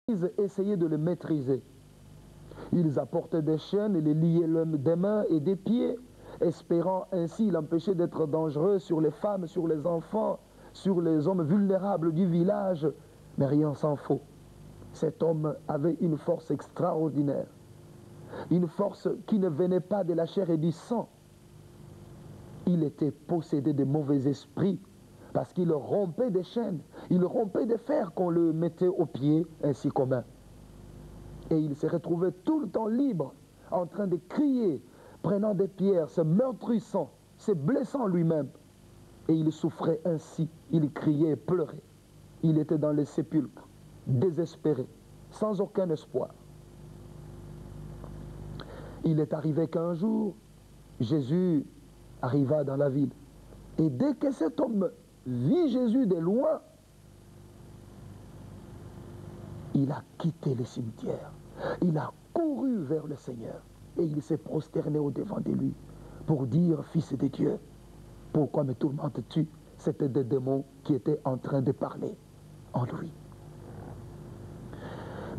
Ils essayaient de le maîtriser. Ils apportaient des chaînes et les liaient des mains et des pieds, espérant ainsi l'empêcher d'être dangereux sur les femmes, sur les enfants, sur les hommes vulnérables du village. Mais rien s'en faut. Cet homme avait une force extraordinaire. Une force qui ne venait pas de la chair et du sang. Il était possédé de mauvais esprits parce qu'il rompait des chaînes, il rompait des fers qu'on le mettait aux pieds ainsi qu'aux mains. Et il se retrouvait tout le temps libre, en train de crier, prenant des pierres, se meurtrissant, se blessant lui-même. Et il souffrait ainsi, il criait et pleurait. Il était dans les sépulcres, désespéré, sans aucun espoir. Il est arrivé qu'un jour, Jésus arriva dans la ville. Et dès que cet homme vit Jésus de loin, il a quitté le cimetière. Il a couru vers le Seigneur. Et il s'est prosterné au-devant de lui pour dire, Fils de Dieu, pourquoi me tourmentes-tu? C'était des démons qui étaient en train de parler en lui.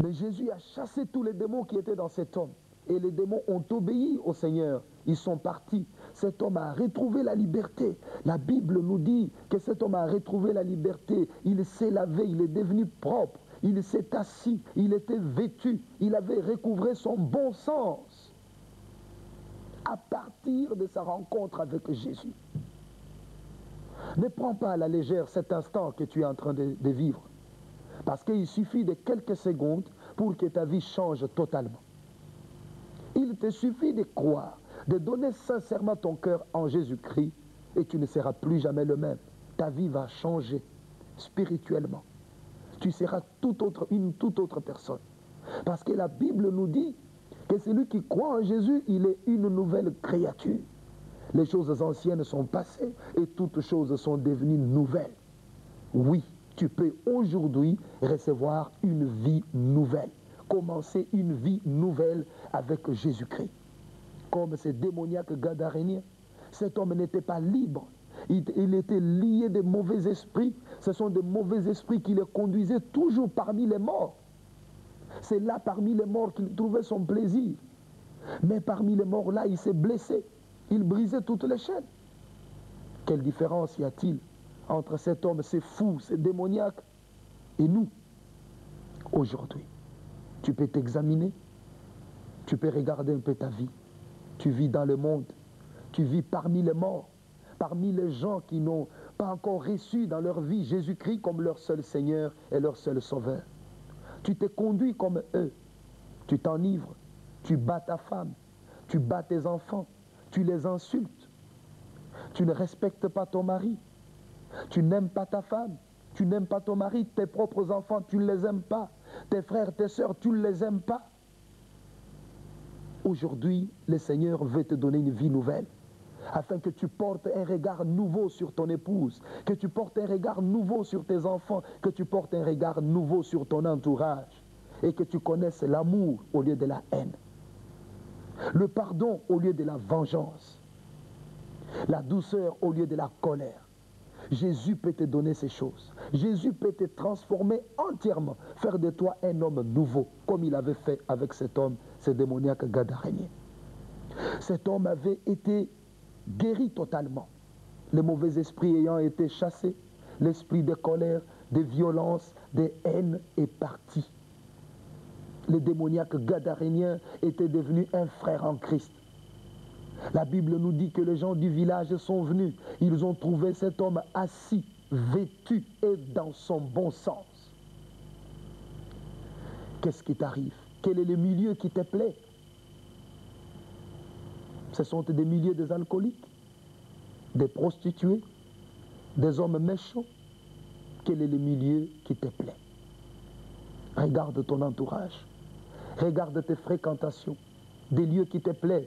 Mais Jésus a chassé tous les démons qui étaient dans cet homme. Et les démons ont obéi au Seigneur. Ils sont partis. Cet homme a retrouvé la liberté. La Bible nous dit que cet homme a retrouvé la liberté. Il s'est lavé, il est devenu propre. Il s'est assis, il était vêtu. Il avait recouvré son bon sens à partir de sa rencontre avec Jésus. Ne prends pas à la légère cet instant que tu es en train de vivre. Parce qu'il suffit de quelques secondes pour que ta vie change totalement. Il te suffit de croire, de donner sincèrement ton cœur en Jésus-Christ et tu ne seras plus jamais le même. Ta vie va changer spirituellement. Tu seras une toute autre personne. Parce que la Bible nous dit que celui qui croit en Jésus, il est une nouvelle créature. Les choses anciennes sont passées et toutes choses sont devenues nouvelles. Oui, tu peux aujourd'hui recevoir une vie nouvelle. Commencer une vie nouvelle avec Jésus-Christ. Comme ce démoniaque gadarénien, cet homme n'était pas libre. Il était lié de mauvais esprits. Ce sont des mauvais esprits qui le conduisaient toujours parmi les morts. C'est là parmi les morts qu'il trouvait son plaisir. Mais parmi les morts là, il s'est blessé. Il brisait toutes les chaînes. Quelle différence y a-t-il entre cet homme, ces fous, ces démoniaques, et nous, aujourd'hui? Tu peux t'examiner, tu peux regarder un peu ta vie. Tu vis dans le monde, tu vis parmi les morts, parmi les gens qui n'ont pas encore reçu dans leur vie Jésus-Christ comme leur seul Seigneur et leur seul Sauveur. Tu te conduis comme eux, tu t'enivres, tu bats ta femme, tu bats tes enfants, tu les insultes, tu ne respectes pas ton mari, tu n'aimes pas ta femme, tu n'aimes pas ton mari, tes propres enfants, tu ne les aimes pas, tes frères, tes sœurs, tu ne les aimes pas. Aujourd'hui, le Seigneur veut te donner une vie nouvelle, afin que tu portes un regard nouveau sur ton épouse, que tu portes un regard nouveau sur tes enfants, que tu portes un regard nouveau sur ton entourage, et que tu connaisses l'amour au lieu de la haine, le pardon au lieu de la vengeance, la douceur au lieu de la colère. Jésus peut te donner ces choses. Jésus peut te transformer entièrement, faire de toi un homme nouveau, comme il avait fait avec cet homme, ce démoniaque gadarénien. Cet homme avait été guéri totalement. Les mauvais esprits ayant été chassés, l'esprit de colère, de violence, de haine est parti. Le démoniaque gadarénien était devenu un frère en Christ. La Bible nous dit que les gens du village sont venus. Ils ont trouvé cet homme assis, vêtu et dans son bon sens. Qu'est-ce qui t'arrive? Quel est le milieu qui te plaît? Ce sont des milieux des alcooliques, des prostituées, des hommes méchants. Quel est le milieu qui te plaît? Regarde ton entourage. Regarde tes fréquentations, des lieux qui te plaisent.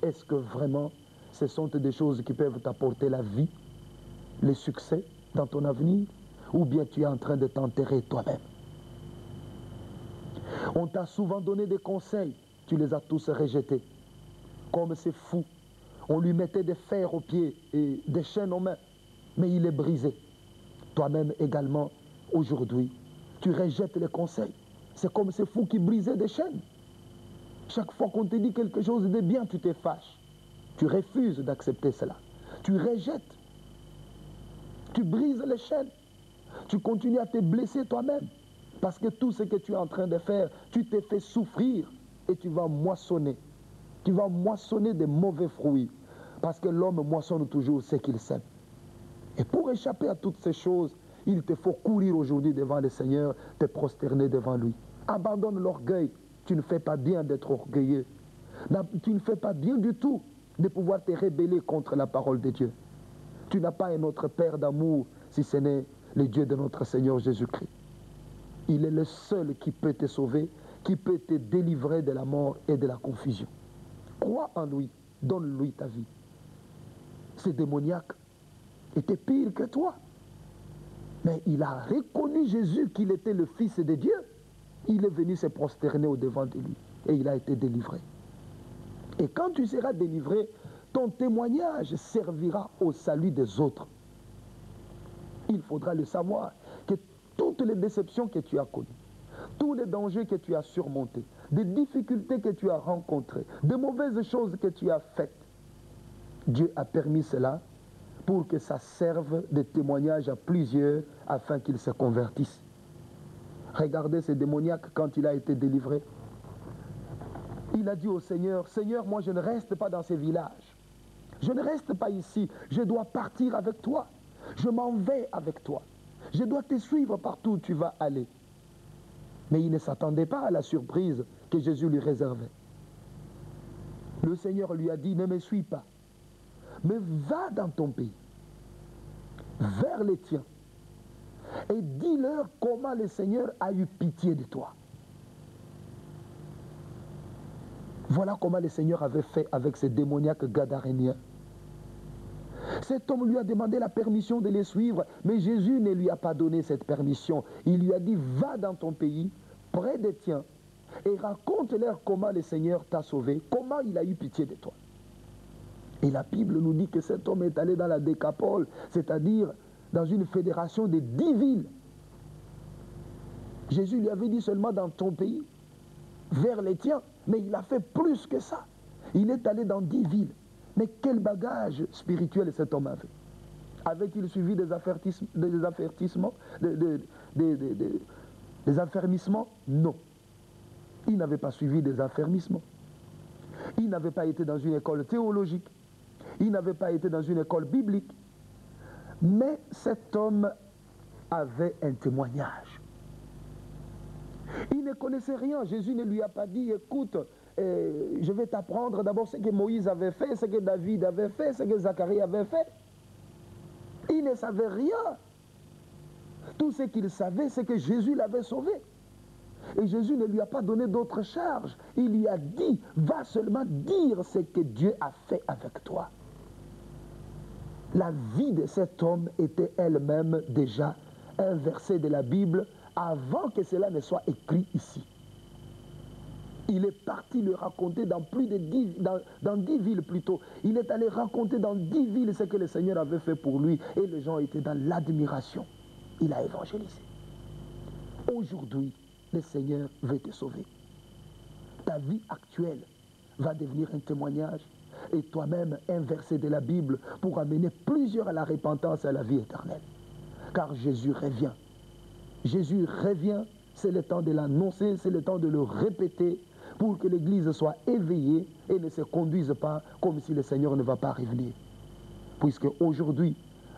Est-ce que vraiment ce sont des choses qui peuvent t'apporter la vie, le succès dans ton avenir, ou bien tu es en train de t'enterrer toi-même? On t'a souvent donné des conseils, tu les as tous rejetés. Comme c'est fou, on lui mettait des fers aux pieds et des chaînes aux mains, mais il est brisé. Toi-même également, aujourd'hui, tu rejettes les conseils. C'est comme ces fous qui brisaient des chaînes. Chaque fois qu'on te dit quelque chose de bien, tu te fâches. Tu refuses d'accepter cela. Tu rejettes. Tu brises les chaînes. Tu continues à te blesser toi-même. Parce que tout ce que tu es en train de faire, tu te fais souffrir et tu vas moissonner. Tu vas moissonner des mauvais fruits. Parce que l'homme moissonne toujours ce qu'il sème. Et pour échapper à toutes ces choses, il te faut courir aujourd'hui devant le Seigneur, te prosterner devant lui. Abandonne l'orgueil. Tu ne fais pas bien d'être orgueilleux. Tu ne fais pas bien du tout de pouvoir te rebeller contre la parole de Dieu. Tu n'as pas un autre Père d'amour si ce n'est le Dieu de notre Seigneur Jésus-Christ. Il est le seul qui peut te sauver, qui peut te délivrer de la mort et de la confusion. Crois en lui, donne-lui ta vie. Ce démoniaque était pire que toi. Mais il a reconnu Jésus qu'il était le Fils de Dieu. Il est venu se prosterner au-devant de lui et il a été délivré. Et quand tu seras délivré, ton témoignage servira au salut des autres. Il faudra le savoir que toutes les déceptions que tu as connues, tous les dangers que tu as surmontés, des difficultés que tu as rencontrées, des mauvaises choses que tu as faites, Dieu a permis cela pour que ça serve de témoignage à plusieurs afin qu'ils se convertissent. Regardez ce démoniaque quand il a été délivré. Il a dit au Seigneur, Seigneur, moi je ne reste pas dans ces villages. Je ne reste pas ici. Je dois partir avec toi. Je m'en vais avec toi. Je dois te suivre partout où tu vas aller. Mais il ne s'attendait pas à la surprise que Jésus lui réservait. Le Seigneur lui a dit, ne me suis pas, mais va dans ton pays, vers les tiens, et dis-leur comment le Seigneur a eu pitié de toi. Voilà comment le Seigneur avait fait avec ce démoniaque gadarénien. Cet homme lui a demandé la permission de les suivre, mais Jésus ne lui a pas donné cette permission. Il lui a dit, va dans ton pays, près des tiens, et raconte-leur comment le Seigneur t'a sauvé, comment il a eu pitié de toi. Et la Bible nous dit que cet homme est allé dans la Décapole, c'est-à-dire dans une fédération de 10 villes. Jésus lui avait dit seulement dans ton pays, vers les tiens, mais il a fait plus que ça. Il est allé dans 10 villes. Mais quel bagage spirituel cet homme avait? Avait-il suivi des affermissements? Non. Il n'avait pas suivi des affermissements. Il n'avait pas été dans une école théologique. Il n'avait pas été dans une école biblique. Mais cet homme avait un témoignage. Il ne connaissait rien. Jésus ne lui a pas dit, écoute, je vais t'apprendre d'abord ce que Moïse avait fait, ce que David avait fait, ce que Zacharie avait fait. Il ne savait rien. Tout ce qu'il savait, c'est que Jésus l'avait sauvé. Et Jésus ne lui a pas donné d'autre charge. Il lui a dit, va seulement dire ce que Dieu a fait avec toi. La vie de cet homme était elle-même déjà un verset de la Bible avant que cela ne soit écrit ici. Il est parti le raconter dans plus de 10 villes plutôt. Il est allé raconter dans 10 villes ce que le Seigneur avait fait pour lui. Et les gens étaient dans l'admiration. Il a évangélisé. Aujourd'hui, le Seigneur veut te sauver. Ta vie actuelle va devenir un témoignage. Et toi-même, un verset de la Bible pour amener plusieurs à la repentance et à la vie éternelle. Car Jésus revient. Jésus revient, c'est le temps de l'annoncer, c'est le temps de le répéter pour que l'Église soit éveillée et ne se conduise pas comme si le Seigneur ne va pas revenir. Puisque aujourd'hui,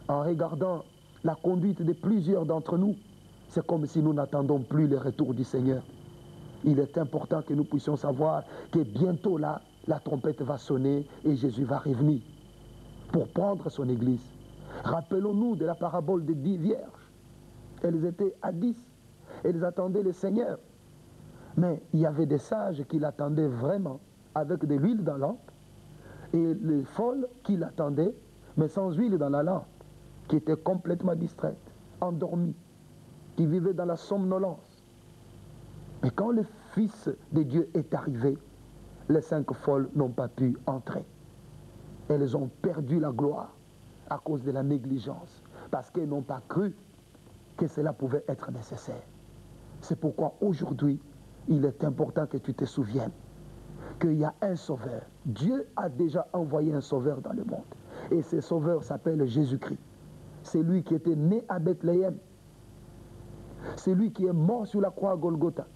en regardant la conduite de plusieurs d'entre nous, c'est comme si nous n'attendons plus le retour du Seigneur. Il est important que nous puissions savoir que bientôt là, la trompette va sonner et Jésus va revenir pour prendre son Église. Rappelons-nous de la parabole des 10 vierges. Elles étaient à 10. Elles attendaient le Seigneur. Mais il y avait des sages qui l'attendaient vraiment, avec de l'huile dans la lampe, et les folles qui l'attendaient, mais sans huile dans la lampe, qui étaient complètement distraites, endormies, qui vivaient dans la somnolence. Mais quand le Fils de Dieu est arrivé, les 5 folles n'ont pas pu entrer. Elles ont perdu la gloire à cause de la négligence, parce qu'elles n'ont pas cru que cela pouvait être nécessaire. C'est pourquoi aujourd'hui, il est important que tu te souviennes qu'il y a un sauveur. Dieu a déjà envoyé un sauveur dans le monde. Et ce sauveur s'appelle Jésus-Christ. C'est lui qui était né à Bethléem. C'est lui qui est mort sur la croix à Golgotha.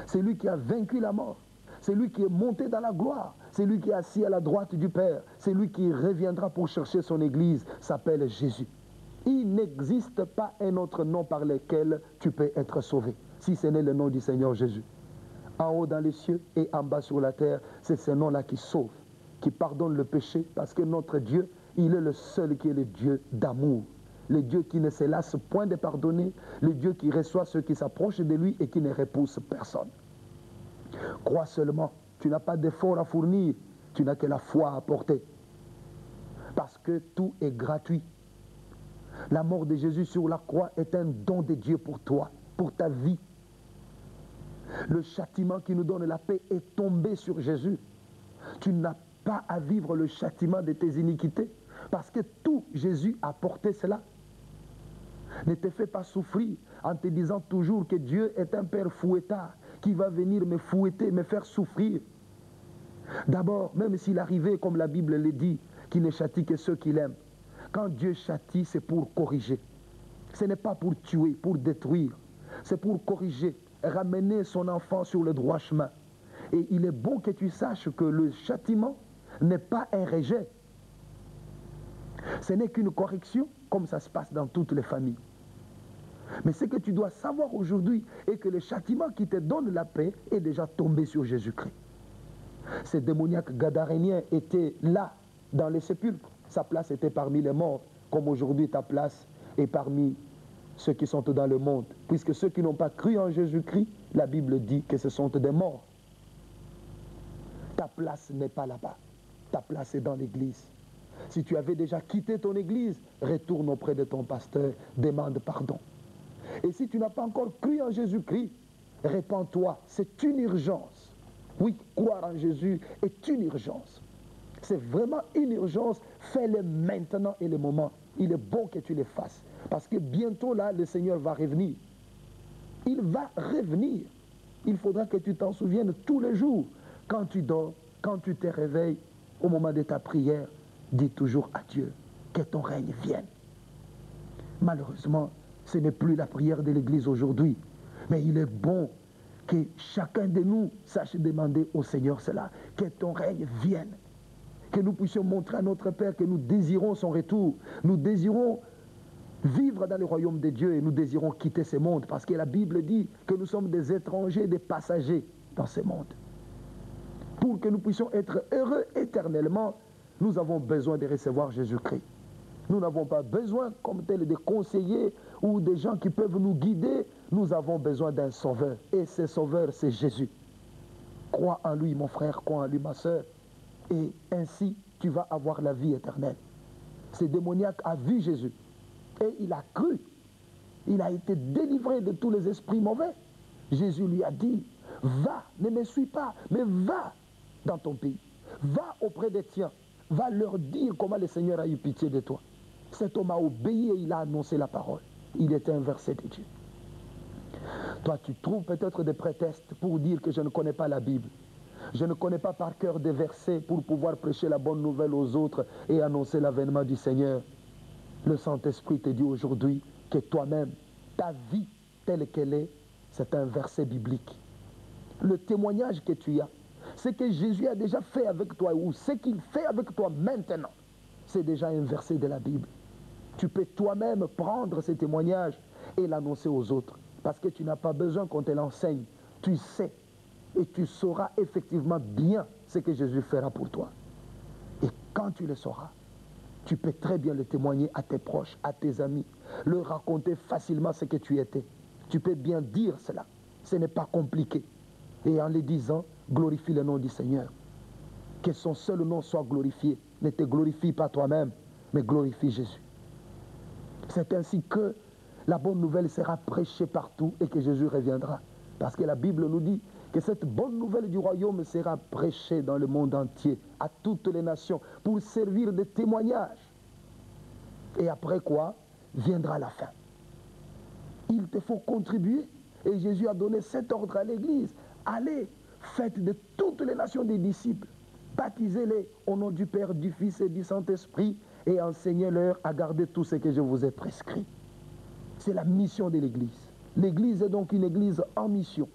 C'est lui qui a vaincu la mort. C'est lui qui est monté dans la gloire. C'est lui qui est assis à la droite du Père. C'est lui qui reviendra pour chercher son église. S'appelle Jésus. Il n'existe pas un autre nom par lequel tu peux être sauvé, si ce n'est le nom du Seigneur Jésus. En haut dans les cieux et en bas sur la terre, c'est ce nom-là qui sauve, qui pardonne le péché, parce que notre Dieu, il est le seul qui est le Dieu d'amour. Le Dieu qui ne se lasse point de pardonner, le Dieu qui reçoit ceux qui s'approchent de lui et qui ne repousse personne. Crois seulement, tu n'as pas d'effort à fournir, tu n'as que la foi à apporter. Parce que tout est gratuit. La mort de Jésus sur la croix est un don de Dieu pour toi, pour ta vie. Le châtiment qui nous donne la paix est tombé sur Jésus. Tu n'as pas à vivre le châtiment de tes iniquités, parce que tout Jésus a porté cela. Ne te fais pas souffrir en te disant toujours que Dieu est un père fouettard qui va venir me fouetter, me faire souffrir. D'abord, même s'il arrivait, comme la Bible le dit, qu'il ne châtie que ceux qu'il aime. Quand Dieu châtie, c'est pour corriger. Ce n'est pas pour tuer, pour détruire. C'est pour corriger, ramener son enfant sur le droit chemin. Et il est bon que tu saches que le châtiment n'est pas un rejet. Ce n'est qu'une correction, comme ça se passe dans toutes les familles. Mais ce que tu dois savoir aujourd'hui est que le châtiment qui te donne la paix est déjà tombé sur Jésus-Christ. Ce démoniaque gadarénien était là, dans les sépulcres. Sa place était parmi les morts, comme aujourd'hui ta place est parmi ceux qui sont dans le monde. Puisque ceux qui n'ont pas cru en Jésus-Christ, la Bible dit que ce sont des morts. Ta place n'est pas là-bas. Ta place est dans l'église. Si tu avais déjà quitté ton église, retourne auprès de ton pasteur, demande pardon. Et si tu n'as pas encore cru en Jésus-Christ, répands-toi, c'est une urgence. Oui, croire en Jésus est une urgence. C'est vraiment une urgence, fais-le maintenant et le moment. Il est bon que tu le fasses. Parce que bientôt là, le Seigneur va revenir. Il va revenir. Il faudra que tu t'en souviennes tous les jours. Quand tu dors, quand tu te réveilles, au moment de ta prière, dis toujours à Dieu que ton règne vienne. Malheureusement, ce n'est plus la prière de l'Église aujourd'hui. Mais il est bon que chacun de nous sache demander au Seigneur cela. Que ton règne vienne. Que nous puissions montrer à notre Père que nous désirons son retour. Nous désirons vivre dans le royaume de Dieu et nous désirons quitter ce monde. Parce que la Bible dit que nous sommes des étrangers, des passagers dans ce monde. Pour que nous puissions être heureux éternellement, nous avons besoin de recevoir Jésus-Christ. Nous n'avons pas besoin comme tel de conseillers ou des gens qui peuvent nous guider. Nous avons besoin d'un sauveur. Et ce sauveur, c'est Jésus. Crois en lui, mon frère, crois en lui, ma soeur. Et ainsi, tu vas avoir la vie éternelle. Ce démoniaque a vu Jésus. Et il a cru. Il a été délivré de tous les esprits mauvais. Jésus lui a dit, va, ne me suis pas, mais va dans ton pays. Va auprès des tiens. Va leur dire comment le Seigneur a eu pitié de toi. Cet homme a obéi et il a annoncé la parole. Il était un verset de Dieu. Toi, tu trouves peut-être des prétextes pour dire que je ne connais pas la Bible. Je ne connais pas par cœur des versets pour pouvoir prêcher la bonne nouvelle aux autres et annoncer l'avènement du Seigneur. Le Saint-Esprit te dit aujourd'hui que toi-même, ta vie telle qu'elle est, c'est un verset biblique. Le témoignage que tu as, ce que Jésus a déjà fait avec toi ou ce qu'il fait avec toi maintenant, c'est déjà un verset de la Bible. Tu peux toi-même prendre ce témoignage et l'annoncer aux autres. Parce que tu n'as pas besoin qu'on te l'enseigne. Tu sais et tu sauras effectivement bien ce que Jésus fera pour toi. Et quand tu le sauras, tu peux très bien le témoigner à tes proches, à tes amis, leur raconter facilement ce que tu étais. Tu peux bien dire cela. Ce n'est pas compliqué. Et en le disant, glorifie le nom du Seigneur. Que son seul nom soit glorifié. Ne te glorifie pas toi-même, mais glorifie Jésus. C'est ainsi que la bonne nouvelle sera prêchée partout et que Jésus reviendra. Parce que la Bible nous dit que cette bonne nouvelle du royaume sera prêchée dans le monde entier, à toutes les nations, pour servir de témoignage. Et après quoi, viendra la fin. Il te faut contribuer. Et Jésus a donné cet ordre à l'Église. Allez, faites de toutes les nations des disciples. Baptisez-les au nom du Père, du Fils et du Saint-Esprit et enseignez-leur à garder tout ce que je vous ai prescrit. C'est la mission de l'Église. L'Église est donc une Église en mission.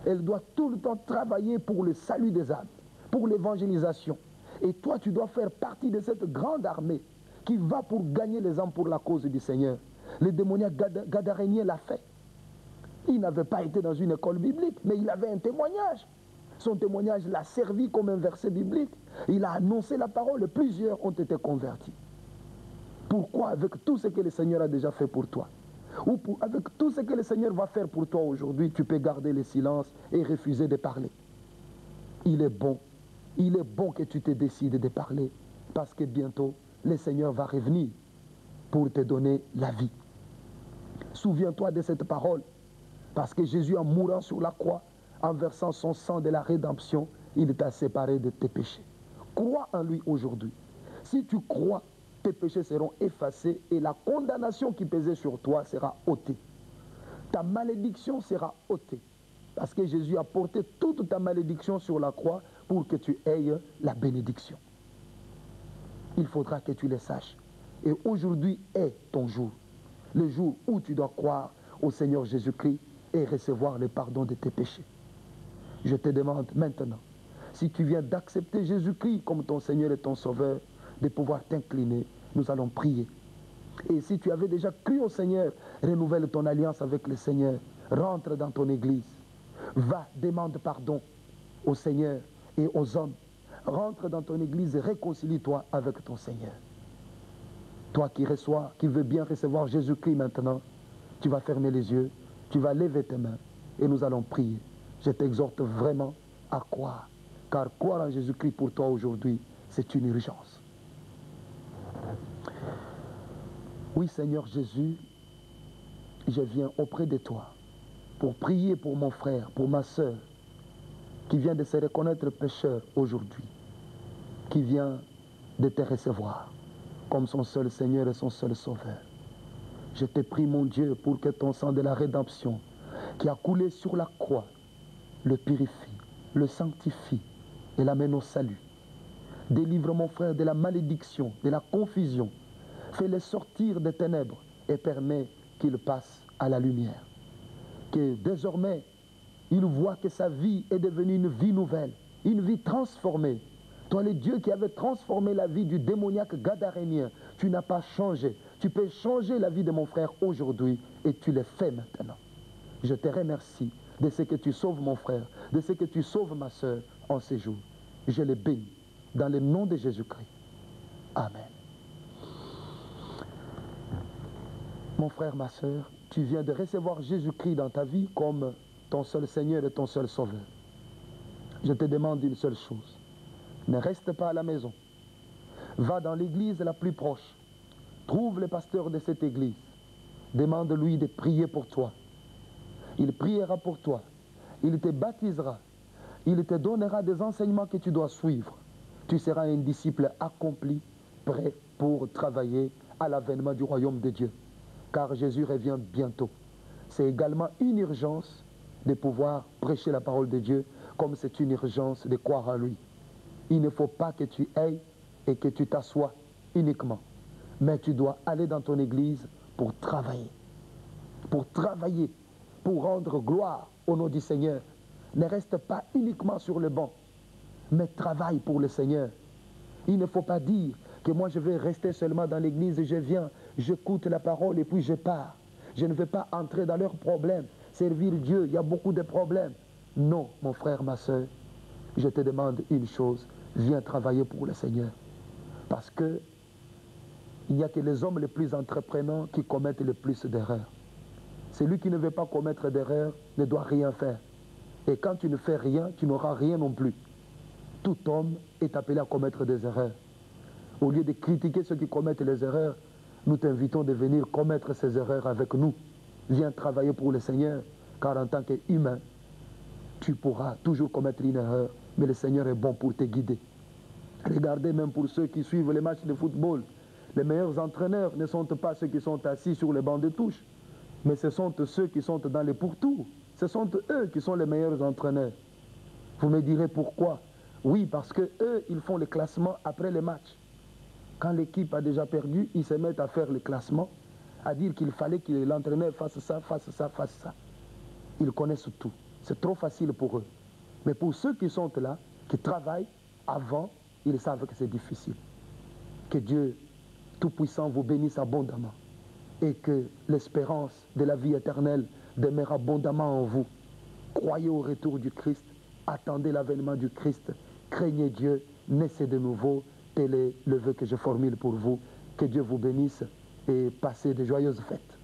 Elle doit tout le temps travailler pour le salut des âmes, pour l'évangélisation. Et toi, tu dois faire partie de cette grande armée qui va pour gagner les âmes pour la cause du Seigneur. Le démoniaque gadarénien l'a fait. Il n'avait pas été dans une école biblique, mais il avait un témoignage. Son témoignage l'a servi comme un verset biblique. Il a annoncé la parole et plusieurs ont été convertis. Pourquoi? Avec tout ce que le Seigneur a déjà fait pour toi. Ou avec tout ce que le Seigneur va faire pour toi aujourd'hui, tu peux garder le silence et refuser de parler. Il est bon que tu te décides de parler, parce que bientôt, le Seigneur va revenir pour te donner la vie. Souviens-toi de cette parole, parce que Jésus, en mourant sur la croix, en versant son sang de la rédemption, il t'a séparé de tes péchés. Crois en lui aujourd'hui. Si tu crois, tes péchés seront effacés et la condamnation qui pesait sur toi sera ôtée. Ta malédiction sera ôtée. Parce que Jésus a porté toute ta malédiction sur la croix pour que tu aies la bénédiction. Il faudra que tu le saches. Et aujourd'hui est ton jour. Le jour où tu dois croire au Seigneur Jésus-Christ et recevoir le pardon de tes péchés. Je te demande maintenant, si tu viens d'accepter Jésus-Christ comme ton Seigneur et ton Sauveur, de pouvoir t'incliner, nous allons prier. Et si tu avais déjà cru au Seigneur, renouvelle ton alliance avec le Seigneur, rentre dans ton église, va, demande pardon au Seigneur et aux hommes, rentre dans ton église et réconcilie-toi avec ton Seigneur. Toi qui veux bien recevoir Jésus-Christ maintenant, tu vas fermer les yeux, tu vas lever tes mains et nous allons prier. Je t'exhorte vraiment à croire, car croire en Jésus-Christ pour toi aujourd'hui, c'est une urgence. Oui, Seigneur Jésus, je viens auprès de toi pour prier pour mon frère, pour ma soeur, qui vient de se reconnaître pécheur aujourd'hui, qui vient de te recevoir comme son seul Seigneur et son seul Sauveur. Je te prie, mon Dieu, pour que ton sang de la rédemption, qui a coulé sur la croix, le purifie, le sanctifie et l'amène au salut. Délivre mon frère de la malédiction, de la confusion. Fais-le sortir des ténèbres et permets qu'il passe à la lumière. Que désormais, il voit que sa vie est devenue une vie nouvelle, une vie transformée. Toi, le Dieu qui avait transformé la vie du démoniaque gadarénien, tu n'as pas changé. Tu peux changer la vie de mon frère aujourd'hui et tu le fais maintenant. Je te remercie de ce que tu sauves mon frère, de ce que tu sauves ma soeur en ces jours. Je les bénis dans le nom de Jésus-Christ. Amen. Mon frère, ma soeur, tu viens de recevoir Jésus-Christ dans ta vie comme ton seul Seigneur et ton seul Sauveur. Je te demande une seule chose. Ne reste pas à la maison. Va dans l'église la plus proche. Trouve le pasteur de cette église. Demande-lui de prier pour toi. Il priera pour toi. Il te baptisera. Il te donnera des enseignements que tu dois suivre. Tu seras un disciple accompli, prêt pour travailler à l'avènement du royaume de Dieu. Car Jésus revient bientôt. C'est également une urgence de pouvoir prêcher la parole de Dieu, comme c'est une urgence de croire en lui. Il ne faut pas que tu ailles et que tu t'assoies uniquement. Mais tu dois aller dans ton église pour travailler. Pour travailler, pour rendre gloire au nom du Seigneur. Ne reste pas uniquement sur le banc, mais travaille pour le Seigneur. Il ne faut pas dire que moi je vais rester seulement dans l'église et je viens, j'écoute la parole et puis je pars. Je ne vais pas entrer dans leurs problèmes. Servir Dieu, il y a beaucoup de problèmes. Non, mon frère, ma soeur, je te demande une chose. Viens travailler pour le Seigneur. Parce que il n'y a que les hommes les plus entreprenants qui commettent le plus d'erreurs. Celui qui ne veut pas commettre d'erreurs ne doit rien faire. Et quand tu ne fais rien, tu n'auras rien non plus. Tout homme est appelé à commettre des erreurs. Au lieu de critiquer ceux qui commettent les erreurs, nous t'invitons de venir commettre ces erreurs avec nous. Viens travailler pour le Seigneur, car en tant qu'humain, tu pourras toujours commettre une erreur, mais le Seigneur est bon pour te guider. Regardez même pour ceux qui suivent les matchs de football, les meilleurs entraîneurs ne sont pas ceux qui sont assis sur les bancs de touche, mais ce sont ceux qui sont dans les pourtours. Ce sont eux qui sont les meilleurs entraîneurs. Vous me direz pourquoi? Oui, parce que eux, ils font le classement après les matchs. Quand l'équipe a déjà perdu, ils se mettent à faire le classement, à dire qu'il fallait que l'entraîneur fasse ça, fasse ça, fasse ça. Ils connaissent tout. C'est trop facile pour eux. Mais pour ceux qui sont là, qui travaillent avant, ils savent que c'est difficile. Que Dieu Tout-Puissant vous bénisse abondamment et que l'espérance de la vie éternelle demeure abondamment en vous. Croyez au retour du Christ, attendez l'avènement du Christ, craignez Dieu, naissez de nouveau. Tel est le vœu que je formule pour vous. Que Dieu vous bénisse et passez de joyeuses fêtes.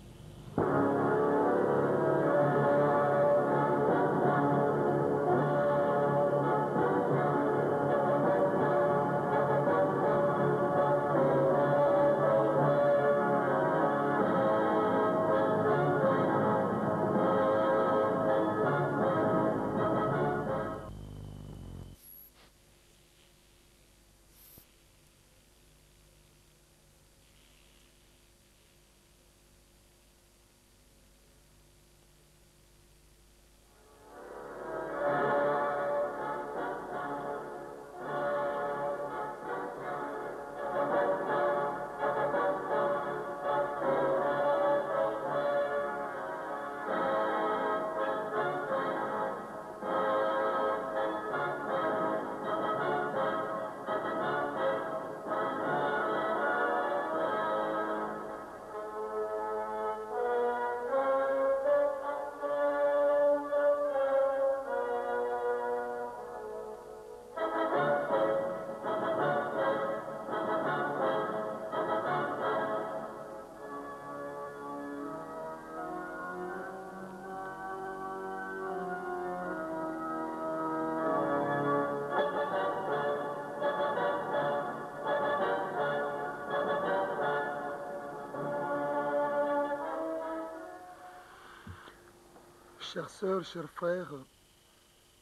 Chères sœurs, chers frères,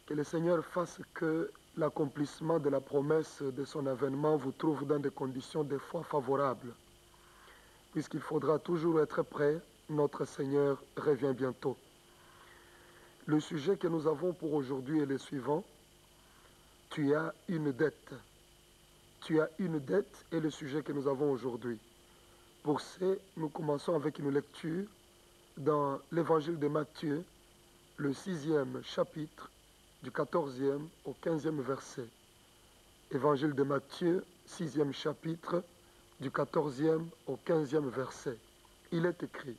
que le Seigneur fasse que l'accomplissement de la promesse de son avènement vous trouve dans des conditions de foi favorables. Puisqu'il faudra toujours être prêt, notre Seigneur revient bientôt. Le sujet que nous avons pour aujourd'hui est le suivant. Tu as une dette. Tu as une dette est le sujet que nous avons aujourd'hui. Pour ce, nous commençons avec une lecture dans l'évangile de Matthieu, le 6e chapitre, du 14e au 15e verset. Évangile de Matthieu, 6e chapitre, du 14e au 15e verset. Il est écrit: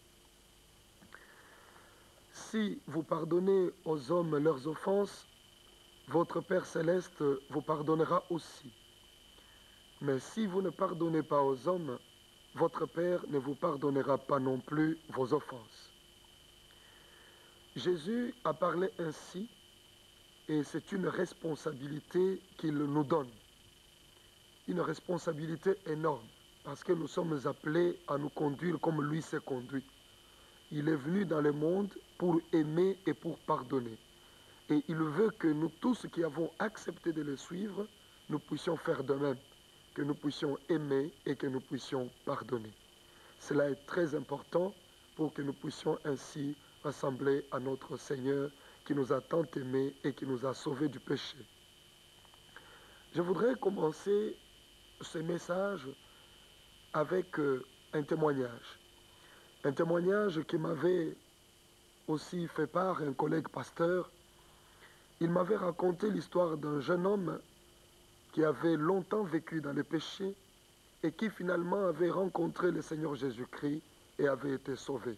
Si vous pardonnez aux hommes leurs offenses, votre Père céleste vous pardonnera aussi. Mais si vous ne pardonnez pas aux hommes, votre Père ne vous pardonnera pas non plus vos offenses. Jésus a parlé ainsi et c'est une responsabilité qu'il nous donne. Une responsabilité énorme parce que nous sommes appelés à nous conduire comme lui s'est conduit. Il est venu dans le monde pour aimer et pour pardonner. Et il veut que nous tous qui avons accepté de le suivre, nous puissions faire de même, que nous puissions aimer et que nous puissions pardonner. Cela est très important pour que nous puissions ainsi ressembler à notre Seigneur qui nous a tant aimés et qui nous a sauvés du péché. Je voudrais commencer ce message avec un témoignage. Un témoignage qui m'avait aussi fait part un collègue pasteur. Il m'avait raconté l'histoire d'un jeune homme qui avait longtemps vécu dans le péché et qui finalement avait rencontré le Seigneur Jésus-Christ et avait été sauvé.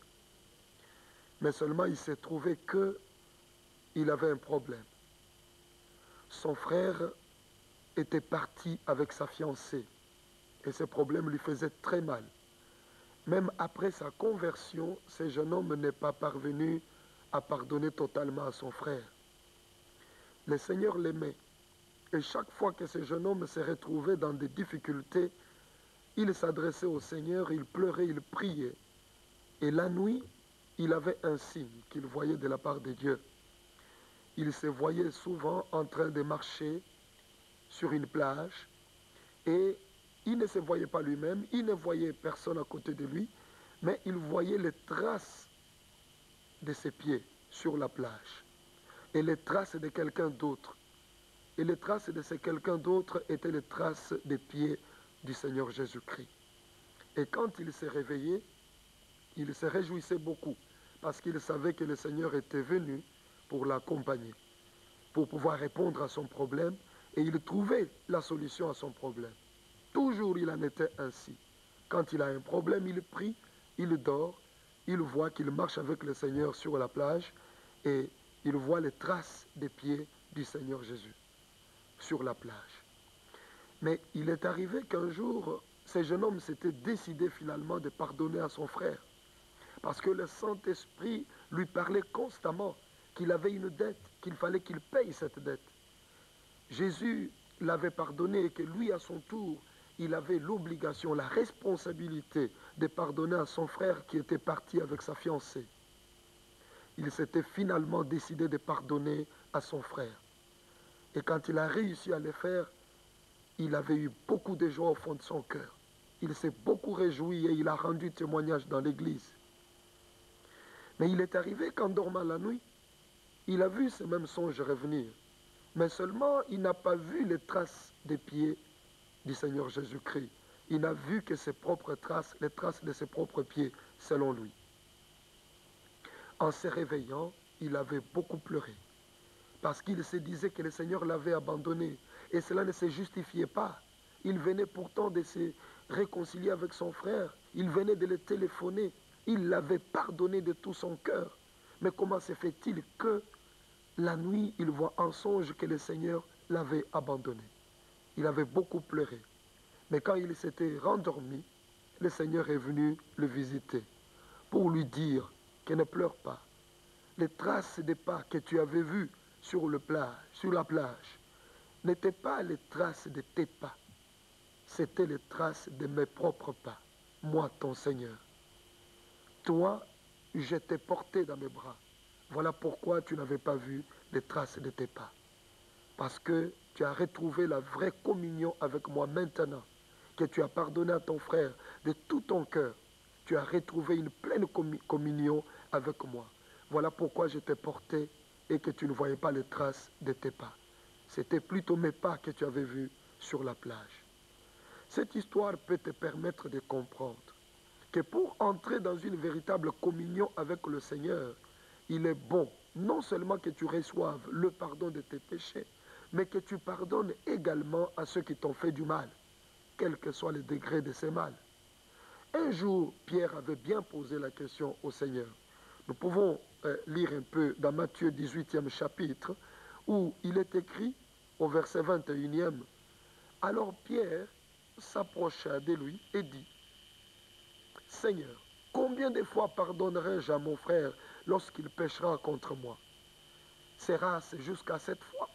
Mais seulement il s'est trouvé qu'il avait un problème. Son frère était parti avec sa fiancée et ce problème lui faisait très mal. Même après sa conversion, ce jeune homme n'est pas parvenu à pardonner totalement à son frère. Le Seigneur l'aimait et chaque fois que ce jeune homme se retrouvait dans des difficultés, il s'adressait au Seigneur, il pleurait, il priait. Et la nuit, il avait un signe qu'il voyait de la part de Dieu. Il se voyait souvent en train de marcher sur une plage et il ne se voyait pas lui-même, il ne voyait personne à côté de lui, mais il voyait les traces de ses pieds sur la plage. Et les traces de quelqu'un d'autre. Et les traces de ce quelqu'un d'autre étaient les traces des pieds du Seigneur Jésus-Christ. Et quand il s'est réveillé, il se réjouissait beaucoup parce qu'il savait que le Seigneur était venu pour l'accompagner, pour pouvoir répondre à son problème, et il trouvait la solution à son problème. Toujours il en était ainsi. Quand il a un problème, il prie, il dort, il voit qu'il marche avec le Seigneur sur la plage et il voit les traces des pieds du Seigneur Jésus sur la plage. Mais il est arrivé qu'un jour, ce jeune homme s'était décidé finalement de pardonner à son frère. Parce que le Saint-Esprit lui parlait constamment qu'il avait une dette, qu'il fallait qu'il paye cette dette. Jésus l'avait pardonné et que lui, à son tour, il avait l'obligation, la responsabilité de pardonner à son frère qui était parti avec sa fiancée. Il s'était finalement décidé de pardonner à son frère. Et quand il a réussi à le faire, il avait eu beaucoup de joie au fond de son cœur. Il s'est beaucoup réjoui et il a rendu témoignage dans l'église. Mais il est arrivé qu'en dormant la nuit, il a vu ce même songe revenir. Mais seulement, il n'a pas vu les traces des pieds du Seigneur Jésus-Christ. Il n'a vu que ses propres traces, les traces de ses propres pieds, selon lui. En se réveillant, il avait beaucoup pleuré. Parce qu'il se disait que le Seigneur l'avait abandonné. Et cela ne se justifiait pas. Il venait pourtant de se réconcilier avec son frère. Il venait de le téléphoner. Il l'avait pardonné de tout son cœur. Mais comment se fait-il que la nuit, il voit en songe que le Seigneur l'avait abandonné? Il avait beaucoup pleuré. Mais quand il s'était rendormi, le Seigneur est venu le visiter pour lui dire qu'il ne pleure pas. Les traces des pas que tu avais vues sur la plage n'étaient pas les traces de tes pas. C'étaient les traces de mes propres pas. Moi, ton Seigneur. Toi, je t'ai porté dans mes bras. Voilà pourquoi tu n'avais pas vu les traces de tes pas. Parce que tu as retrouvé la vraie communion avec moi maintenant, que tu as pardonné à ton frère de tout ton cœur. Tu as retrouvé une pleine communion avec moi. Voilà pourquoi je t'ai porté et que tu ne voyais pas les traces de tes pas. C'était plutôt mes pas que tu avais vus sur la plage. Cette histoire peut te permettre de comprendre que pour entrer dans une véritable communion avec le Seigneur, il est bon non seulement que tu reçoives le pardon de tes péchés, mais que tu pardonnes également à ceux qui t'ont fait du mal, quel que soit le degré de ces mal. Un jour, Pierre avait bien posé la question au Seigneur. Nous pouvons lire un peu dans Matthieu 18e chapitre, où il est écrit au verset 21e, « Alors Pierre s'approcha de lui et dit, « Seigneur, combien de fois pardonnerai-je à mon frère lorsqu'il péchera contre moi? Sera-ce jusqu'à 7 fois? »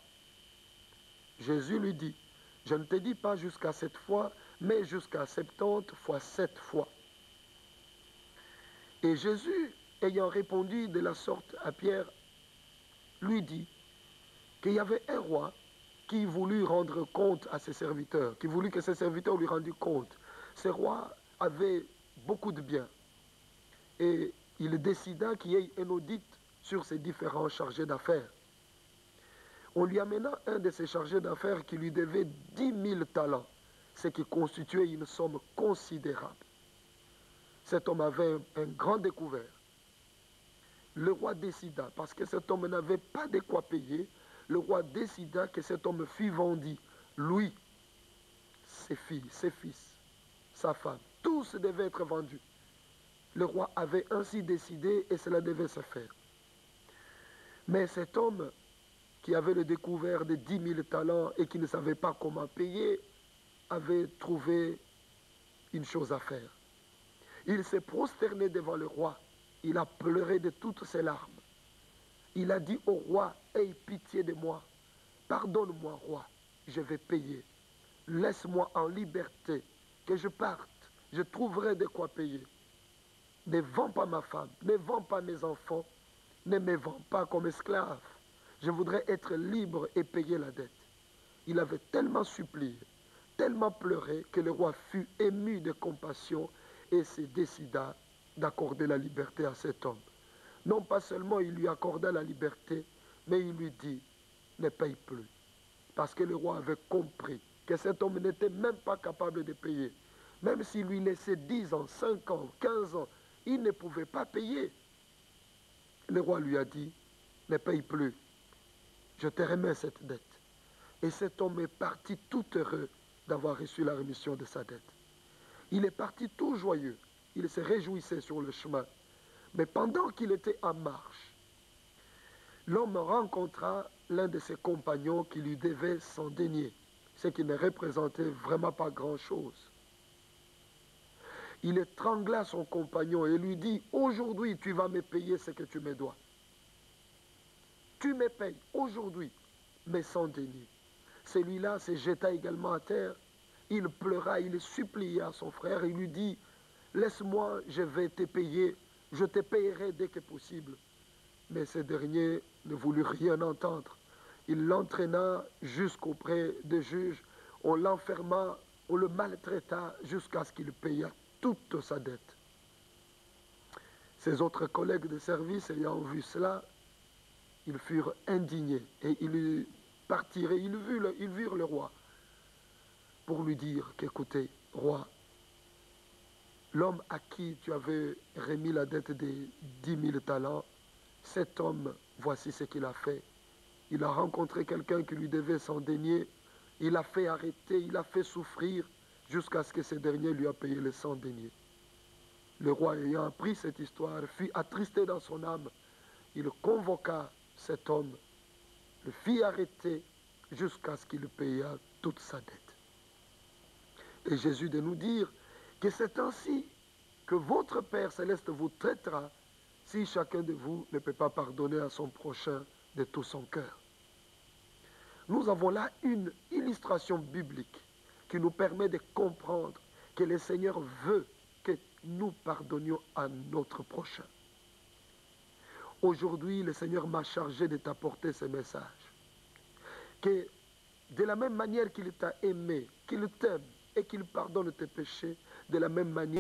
Jésus lui dit, « Je ne te dis pas jusqu'à 7 fois, mais jusqu'à 70 fois 7 fois. » Et Jésus, ayant répondu de la sorte à Pierre, lui dit qu'il y avait un roi qui voulut rendre compte à ses serviteurs, qui voulut que ses serviteurs lui rendent compte. Ce roi avait beaucoup de biens et il décida qu'il y ait un audit sur ses différents chargés d'affaires. On lui amena un de ses chargés d'affaires qui lui devait 10 000 talents, ce qui constituait une somme considérable. Cet homme avait un grand découvert. Le roi décida, parce que cet homme n'avait pas de quoi payer, le roi décida que cet homme fût vendu, lui, ses filles, ses fils, sa femme, tous devaient être vendus. Le roi avait ainsi décidé et cela devait se faire. Mais cet homme qui avait le découvert de 10 000 talents et qui ne savait pas comment payer, avait trouvé une chose à faire. Il s'est prosterné devant le roi. Il a pleuré de toutes ses larmes. Il a dit au roi, « Aie pitié de moi. Pardonne-moi, roi. Je vais payer. Laisse-moi en liberté, que je parte. Je trouverai de quoi payer. Ne vends pas ma femme, ne vends pas mes enfants, ne me vends pas comme esclave. Je voudrais être libre et payer la dette. » Il avait tellement supplié, tellement pleuré, que le roi fut ému de compassion et se décida d'accorder la liberté à cet homme. Non pas seulement il lui accorda la liberté, mais il lui dit, ne paye plus. Parce que le roi avait compris que cet homme n'était même pas capable de payer. Même s'il lui laissait 10 ans, 5 ans, 15 ans, il ne pouvait pas payer. Le roi lui a dit, ne paye plus, je te remets cette dette. Et cet homme est parti tout heureux d'avoir reçu la rémission de sa dette. Il est parti tout joyeux, il se réjouissait sur le chemin. Mais pendant qu'il était en marche, l'homme rencontra l'un de ses compagnons qui lui devait son denier, ce qui ne représentait vraiment pas grand-chose. Il étrangla son compagnon et lui dit, aujourd'hui tu vas me payer ce que tu me dois. Tu me payes aujourd'hui, mais sans denier. Celui-là se jeta également à terre. Il pleura, il supplia son frère et lui dit, laisse-moi, je vais te payer, je te payerai dès que possible. Mais ce dernier ne voulut rien entendre. Il l'entraîna jusqu'auprès des juges, on l'enferma, on le maltraita jusqu'à ce qu'il payât toute sa dette. Ses autres collègues de service ayant vu cela, ils furent indignés et ils partiraient, ils virent le roi pour lui dire qu'écoutez, roi, l'homme à qui tu avais remis la dette de 10 000 talents, cet homme, voici ce qu'il a fait. Il a rencontré quelqu'un qui lui devait son denier, il l'a fait arrêter, il l'a fait souffrir, jusqu'à ce que ce dernier lui a payé les 100 deniers. Le roi ayant appris cette histoire, fut attristé dans son âme. Il convoqua cet homme, le fit arrêter, jusqu'à ce qu'il payât toute sa dette. Et Jésus de nous dire que c'est ainsi que votre Père Céleste vous traitera si chacun de vous ne peut pas pardonner à son prochain de tout son cœur. Nous avons là une illustration biblique qui nous permet de comprendre que le Seigneur veut que nous pardonnions à notre prochain. Aujourd'hui, le Seigneur m'a chargé de t'apporter ce message. Que de la même manière qu'il t'a aimé, qu'il t'aime et qu'il pardonne tes péchés, de la même manière,